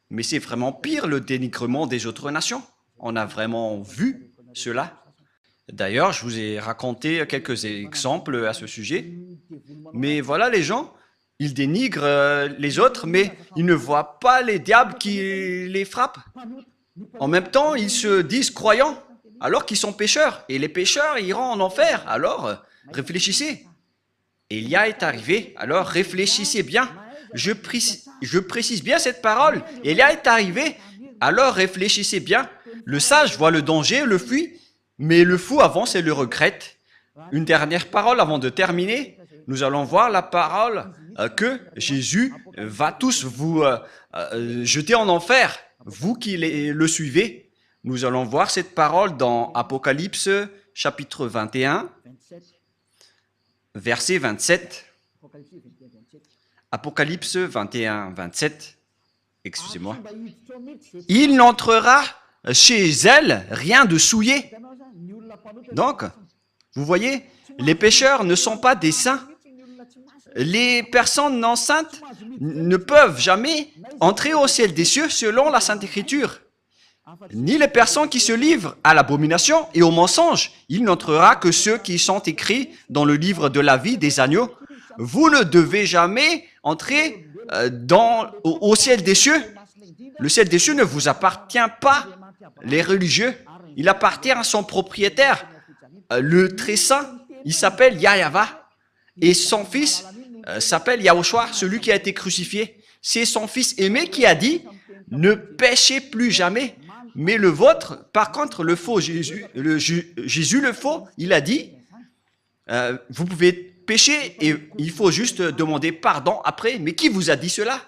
Mais c'est vraiment pire le dénigrement des autres nations. On a vraiment vu cela. D'ailleurs, je vous ai raconté quelques exemples à ce sujet. Mais voilà, les gens, ils dénigrent les autres, mais ils ne voient pas les diables qui les frappent. En même temps, ils se disent croyants, alors qu'ils sont pécheurs. Et les pécheurs iront en enfer. Alors, réfléchissez. Élia est arrivé, alors réfléchissez bien. Je précise bien cette parole. Élia est arrivé, alors réfléchissez bien. Le sage voit le danger, le fuit, mais le fou avance et le regrette. Une dernière parole avant de terminer. Nous allons voir la parole que Jésus va tous vous jeter en enfer, vous qui le suivez. Nous allons voir cette parole dans Apocalypse chapitre 21, verset 27. Apocalypse 21, 27. Excusez-moi. Il n'entrera chez elle rien de souillé. Donc, vous voyez, les pécheurs ne sont pas des saints. Les personnes non saintes ne peuvent jamais entrer au ciel des cieux selon la Sainte Écriture. Ni les personnes qui se livrent à l'abomination et au mensonge. Il n'entrera que ceux qui sont écrits dans le livre de la vie des agneaux. Vous ne devez jamais entrer au ciel des cieux. Le ciel des cieux ne vous appartient pas, les religieux. Il appartient à son propriétaire, le très saint. Il s'appelle Yahava. Et son fils s'appelle Yahushua, celui qui a été crucifié. C'est son fils aimé qui a dit « Ne péchez plus jamais ». Mais le vôtre, par contre, le faux Jésus, Jésus le faux, il a dit vous pouvez pécher et il faut juste demander pardon après. Mais qui vous a dit cela?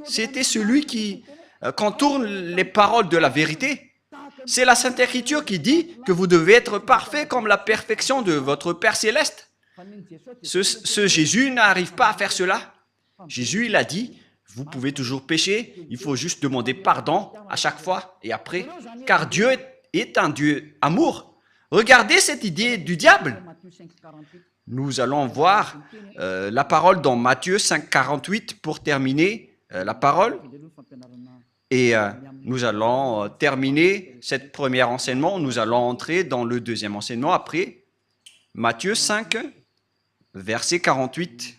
C'était celui qui contourne les paroles de la vérité. C'est la Sainte Écriture qui dit que vous devez être parfait comme la perfection de votre Père Céleste. Ce Jésus n'arrive pas à faire cela. Jésus, il a dit, vous pouvez toujours pécher, il faut juste demander pardon à chaque fois et après, car Dieu est un Dieu amour. Regardez cette idée du diable. Nous allons voir la parole dans Matthieu 5, 48 pour terminer la parole. Et nous allons terminer cette première enseignement. Nous allons entrer dans le deuxième enseignement après. Matthieu 5, verset 48.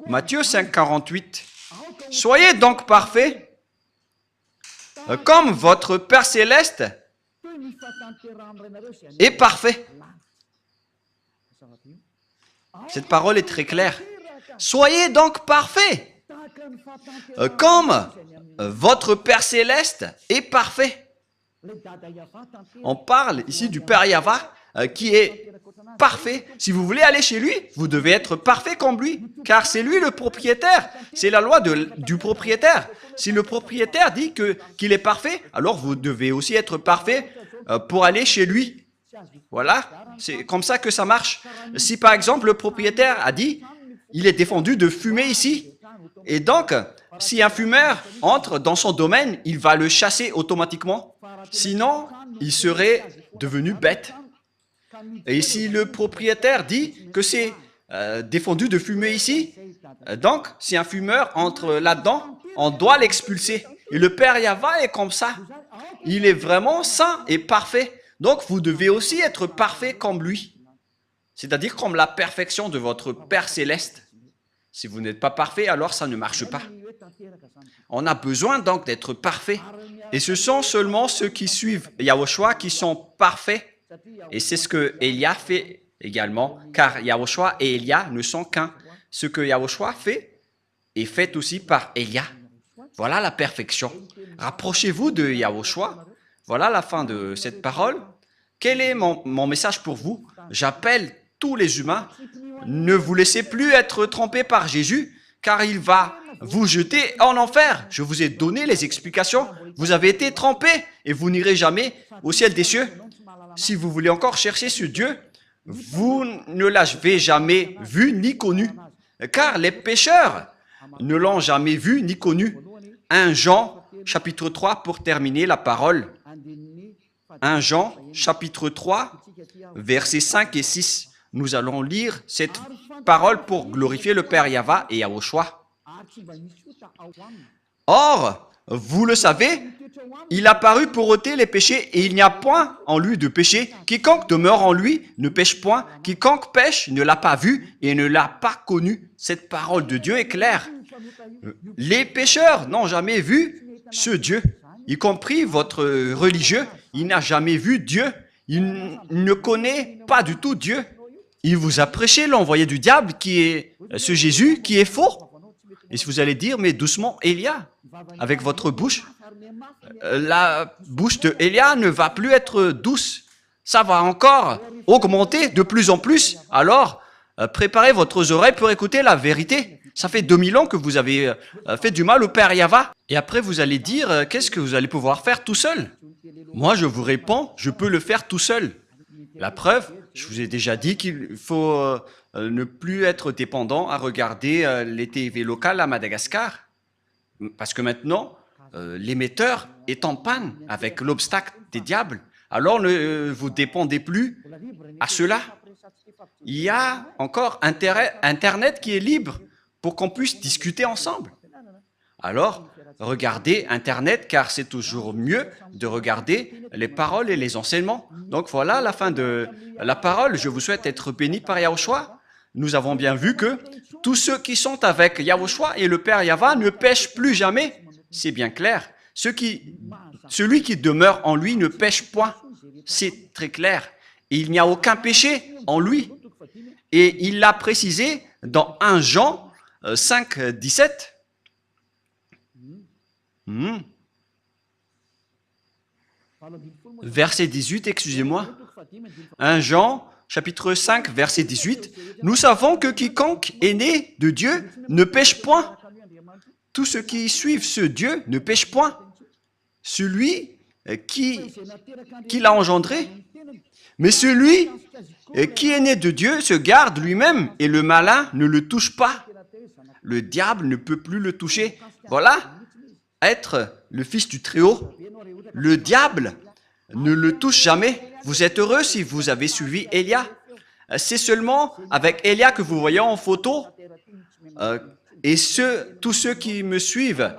Matthieu 5, 48. Soyez donc parfaits, comme votre Père céleste est parfait. Cette parole est très claire. Soyez donc parfaits, comme votre Père céleste est parfait. On parle ici du Père Yahva qui est parfait. Si vous voulez aller chez lui, vous devez être parfait comme lui, car c'est lui le propriétaire. C'est la loi du propriétaire. Si le propriétaire dit qu'il est parfait, alors vous devez aussi être parfait pour aller chez lui. Voilà, c'est comme ça que ça marche. Si par exemple le propriétaire a dit, il est défendu de fumer ici, et donc si un fumeur entre dans son domaine, il va le chasser automatiquement. Sinon, il serait devenu bête. Et si le propriétaire dit que c'est défendu de fumer ici, donc si un fumeur entre là-dedans, on doit l'expulser. Et le Père Yahva est comme ça. Il est vraiment saint et parfait. Donc vous devez aussi être parfait comme lui. C'est-à-dire comme la perfection de votre Père céleste. Si vous n'êtes pas parfait, alors ça ne marche pas. On a besoin donc d'être parfait. Et ce sont seulement ceux qui suivent Yahushua qui sont parfaits. Et c'est ce que Élia fait également, car Yahushua et Élia ne sont qu'un. Ce que Yahushua fait est fait aussi par Élia. Voilà la perfection. Rapprochez-vous de Yahushua. Voilà la fin de cette parole. Quel est mon message pour vous? J'appelle tous les humains. Ne vous laissez plus être trompés par Jésus, car il va vous jeter en enfer. Je vous ai donné les explications. Vous avez été trompés et vous n'irez jamais au ciel des cieux. Si vous voulez encore chercher ce Dieu, vous ne l'avez jamais vu ni connu, car les pécheurs ne l'ont jamais vu ni connu. 1 Jean, chapitre 3, pour terminer la parole. 1 Jean, chapitre 3, versets 5 et 6. Nous allons lire cette parole pour glorifier le Père Yahva et Yahushua. Or, vous le savez, il a paru pour ôter les péchés et il n'y a point en lui de péché. Quiconque demeure en lui ne pêche point. Quiconque pêche ne l'a pas vu et ne l'a pas connu. Cette parole de Dieu est claire. Les pécheurs n'ont jamais vu ce Dieu, y compris votre religieux. Il n'a jamais vu Dieu. Il ne connaît pas du tout Dieu. Il vous a prêché l'envoyé du diable qui est ce Jésus qui est faux. Et si vous allez dire, mais doucement, Élia, avec votre bouche, la bouche de Élia ne va plus être douce. Ça va encore augmenter de plus en plus. Alors, préparez votre oreille pour écouter la vérité. Ça fait 2000 ans que vous avez fait du mal au Père Yahva. Et après, vous allez dire, qu'est-ce que vous allez pouvoir faire tout seul? Moi, je vous réponds, je peux le faire tout seul. La preuve, je vous ai déjà dit qu'il faut ne plus être dépendant à regarder les TV locales à Madagascar. Parce que maintenant, l'émetteur est en panne avec l'obstacle des diables. Alors, ne vous dépendez plus à cela. Il y a encore Internet qui est libre pour qu'on puisse discuter ensemble. Alors, regardez Internet, car c'est toujours mieux de regarder les paroles et les enseignements. Donc voilà la fin de la parole. Je vous souhaite être bénis par Yahushua. Nous avons bien vu que tous ceux qui sont avec Yahushua et le Père Yahva ne pêchent plus jamais. C'est bien clair. Celui qui demeure en lui ne pêche point. C'est très clair. Et il n'y a aucun péché en lui. Et il l'a précisé dans 1 Jean 5, 17. Verset 18, excusez-moi. 1 Jean, chapitre 5, verset 18. Nous savons que quiconque est né de Dieu ne pêche point. Tous ceux qui suivent ce Dieu ne pêchent point. Celui qui l'a engendré. Mais celui Qui est né de Dieu se garde lui-même et le malin ne le touche pas. Le diable ne peut plus le toucher. Voilà, être le fils du Très-Haut. Le diable ne le touche jamais. Vous êtes heureux si vous avez suivi Élia. C'est seulement avec Élia que vous voyez en photo. Et tous ceux qui me suivent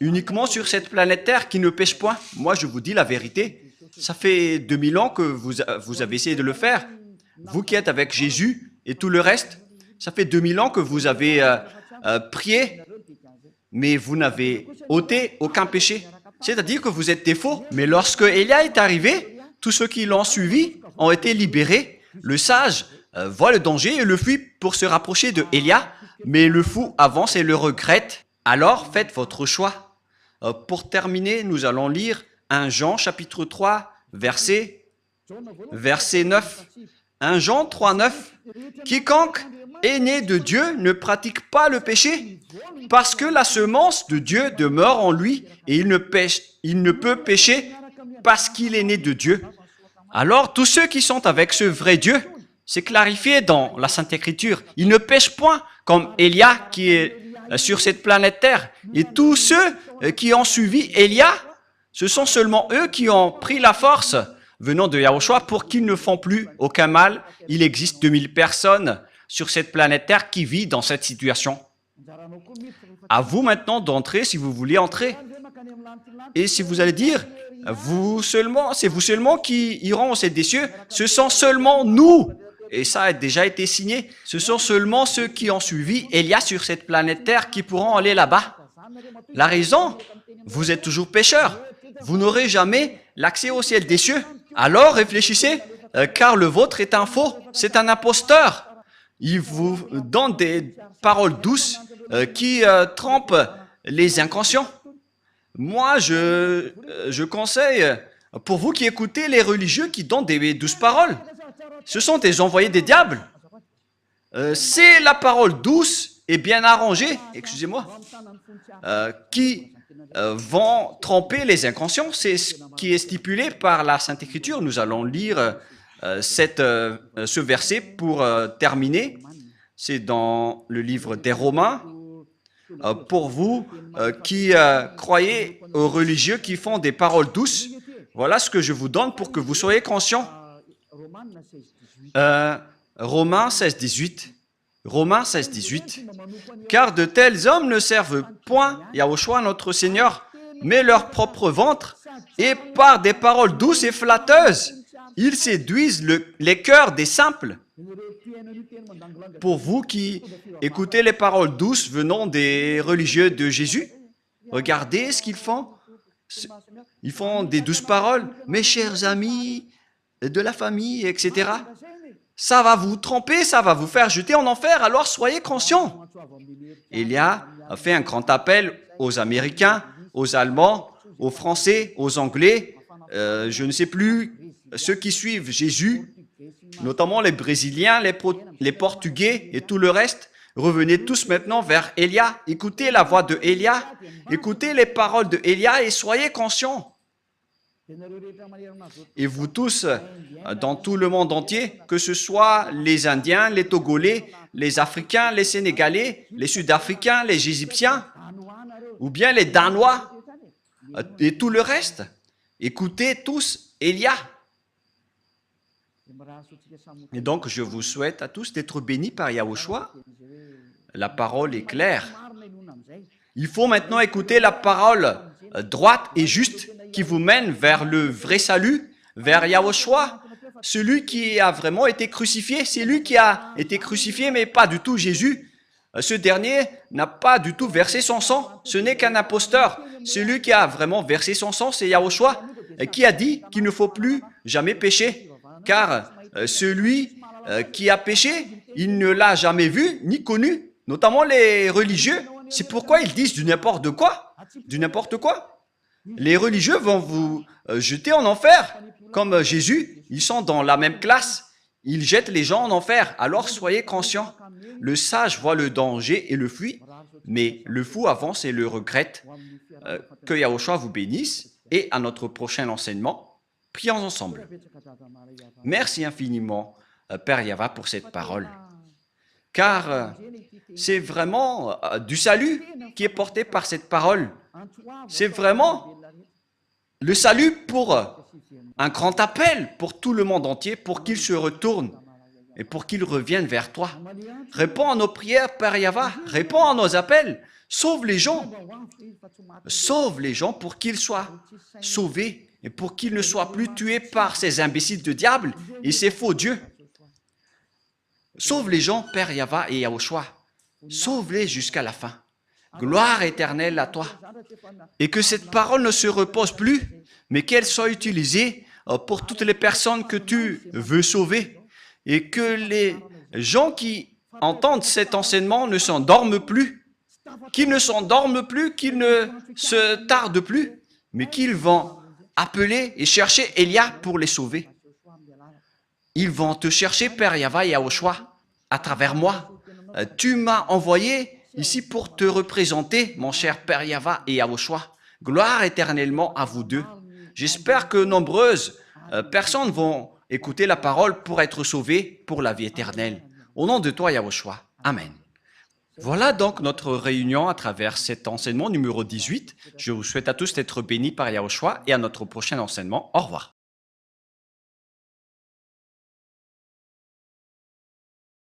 uniquement sur cette planète Terre qui ne pêchent point. Moi, je vous dis la vérité. Ça fait 2000 ans que vous avez essayé de le faire. Vous qui êtes avec Jésus et tout le reste, ça fait 2000 ans que vous avez prié, mais vous n'avez ôté aucun péché. C'est-à-dire que vous êtes des faux. Mais lorsque Élia est arrivé, tous ceux qui l'ont suivi ont été libérés. Le sage voit le danger et le fuit pour se rapprocher de Élia, mais le fou avance et le regrette. Alors faites votre choix. Pour terminer, nous allons lire 1 Jean chapitre 3, verset 9. 1 Jean 3, 9. Quiconque est né de Dieu ne pratique pas le péché, parce que la semence de Dieu demeure en lui et il ne peut pécher parce qu'il est né de Dieu. Alors tous ceux qui sont avec ce vrai Dieu, c'est clarifié dans la Sainte Écriture, ils ne pêchent point comme Élia qui est sur cette planète Terre. Et tous ceux qui ont suivi Élia, ce sont seulement eux qui ont pris la force venant de Yahushua pour qu'ils ne font plus aucun mal. Il existe 2000 personnes sur cette planète Terre qui vivent dans cette situation. À vous maintenant d'entrer si vous voulez entrer. Et si vous allez dire, c'est vous seulement qui iront au ciel des cieux, ce sont seulement nous. Et ça a déjà été signé. Ce sont seulement ceux qui ont suivi Élia sur cette planète Terre qui pourront aller là-bas. La raison, vous êtes toujours pécheurs. Vous n'aurez jamais l'accès au ciel des cieux. Alors réfléchissez, car le vôtre est un faux, c'est un imposteur. Il vous donne des paroles douces qui trompent les inconscients. Moi, je conseille, pour vous qui écoutez les religieux qui donnent des douces paroles, ce sont des envoyés des diables. C'est la parole douce et bien arrangée, excusez-moi, qui vont tromper les inconscients. C'est ce qui est stipulé par la Sainte Écriture. Nous allons lire ce verset pour terminer. C'est dans le livre des Romains. Pour vous qui croyez aux religieux qui font des paroles douces, voilà ce que je vous donne pour que vous soyez conscients. Romains 16, 18. Romains 16, 18. Car de tels hommes ne servent point Yahushua notre Seigneur, mais leur propre ventre, et par des paroles douces et flatteuses, ils séduisent les cœurs des simples. Pour vous qui écoutez les paroles douces venant des religieux de Jésus, regardez ce qu'ils font. Ils font des douces paroles, mes chers amis, de la famille, etc. Ça va vous tromper, ça va vous faire jeter en enfer, alors soyez conscients. Élia a fait un grand appel aux Américains, aux Allemands, aux Français, aux Anglais, je ne sais plus, ceux qui suivent Jésus, notamment les Brésiliens, les Portugais et tout le reste. Revenez tous maintenant vers Élia, écoutez la voix de Élia, écoutez les paroles de Élia et soyez conscients. Et vous tous, dans tout le monde entier, que ce soit les Indiens, les Togolais, les Africains, les Sénégalais, les Sud-Africains, les Égyptiens, ou bien les Danois, et tout le reste, écoutez tous Élia. Et donc, je vous souhaite à tous d'être bénis par Yahushua. La parole est claire. Il faut maintenant écouter la parole droite et juste qui vous mène vers le vrai salut, vers Yahushua, celui qui a vraiment été crucifié. C'est lui qui a été crucifié, mais pas du tout Jésus. Ce dernier n'a pas du tout versé son sang. Ce n'est qu'un imposteur. Celui qui a vraiment versé son sang, c'est Yahushua, qui a dit qu'il ne faut plus jamais pécher. Car celui qui a péché, il ne l'a jamais vu ni connu, notamment les religieux. C'est pourquoi ils disent du n'importe quoi. Du n'importe quoi. Les religieux vont vous jeter en enfer. Comme Jésus, ils sont dans la même classe. Ils jettent les gens en enfer. Alors soyez conscients. Le sage voit le danger et le fuit, mais le fou avance et le regrette. Que Yahushua vous bénisse. Et à notre prochain enseignement, prions ensemble. Merci infiniment Père Yahweh, pour cette parole. Car c'est vraiment du salut qui est porté par cette parole. C'est vraiment le salut pour un grand appel pour tout le monde entier, pour qu'il se retourne et pour qu'il revienne vers toi. Réponds à nos prières, Père Yahweh. Réponds à nos appels. Sauve les gens. Sauve les gens pour qu'ils soient sauvés et pour qu'ils ne soient plus tués par ces imbéciles de diable et ces faux dieux. Sauve les gens, Père Yahweh et Yahushua. Sauve-les jusqu'à la fin. Gloire éternelle à toi. Et que cette parole ne se repose plus, mais qu'elle soit utilisée pour toutes les personnes que tu veux sauver. Et que les gens qui entendent cet enseignement ne s'endorment plus, qu'ils ne s'endorment plus, qu'ils ne se tardent plus, mais qu'ils vont appeler et chercher Elia pour les sauver. Ils vont te chercher, Père Yahweh et Yahushua, à travers moi. Tu m'as envoyé ici pour te représenter, mon cher Père Yahweh et Yahushua. Gloire éternellement à vous deux. J'espère que nombreuses personnes vont écouter la parole pour être sauvées pour la vie éternelle. Au nom de toi, Yahushua. Amen. Voilà donc notre réunion à travers cet enseignement numéro 18. Je vous souhaite à tous d'être bénis par Yahushua et à notre prochain enseignement. Au revoir.